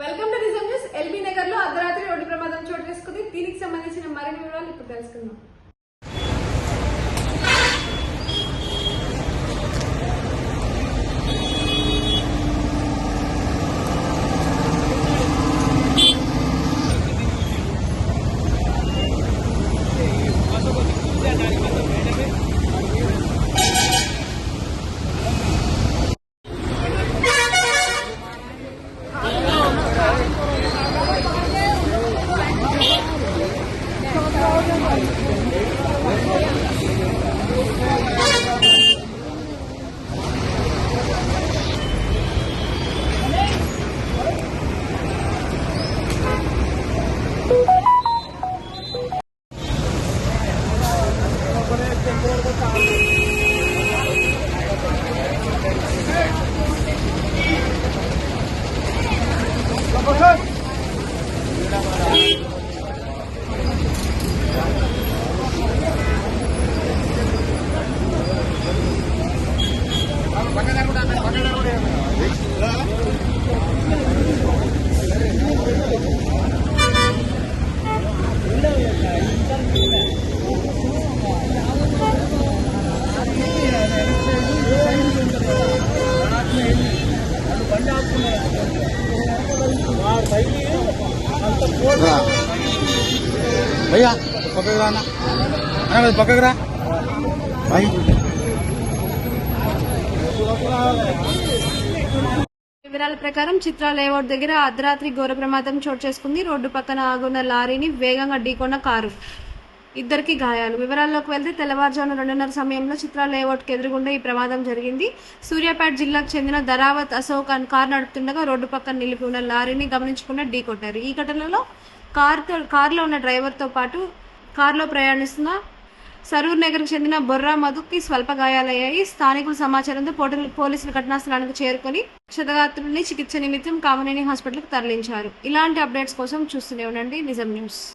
Welcome to నిజం news. LB Nagar లో అర్ధరాత్రి రోడ్డు ప్రమాదం చోటు చేసుకుంది. దీనికి సంబంధించిన మరిన్ని వివరాలు ఇప్పుడు తెలుసుకుందాం. भैया पकड़ ना पकड़ भाई వివరాల ప్రకారం చిత్ర లేఅవుట్ దగ్గర అర్ధరాత్రి ఘోర ప్రమాదం చోటు చేసుకుంది. రోడ్డు పక్కన ఆగున్న లారీని వేగంగా ఢీకొన్న కారు, ఇద్దరికి గాయాలు. వివరాల్లోకి వెళ్తే తెల్లవారుజామున 2:30 సమయంలో చిత్ర లేఅవుట్కి ఎదురుగుండా ఈ ప్రమాదం జరిగింది. సూర్యాపేట జిల్లాకు చెందిన ధరావత్ అశోక్ కారు నడుపుతుండగా రోడ్డు పక్కన నిలిపి ఉన్న లారీని గమనించకుండా ఢీకొట్టారు. ఈ ఘటనలో కారులో ఉన్న డ్రైవర్తో పాటు కారులో ప్రయాణిస్తున్న సరూర్ నగర్కు చెందిన బొర్రా మధుకి స్వల్ప గాయాలయ్యాయి. స్థానికుల సమాచారంతో పోలీసులు ఘటనా స్థలానికి చేరుకొని క్షతగాత్రుల్ని చికిత్స నిమిత్తం కామినేని హాస్పిటల్కి తరలించారు. ఇలాంటి అప్డేట్స్ కోసం చూస్తూనే ఉండండి నిజం న్యూస్.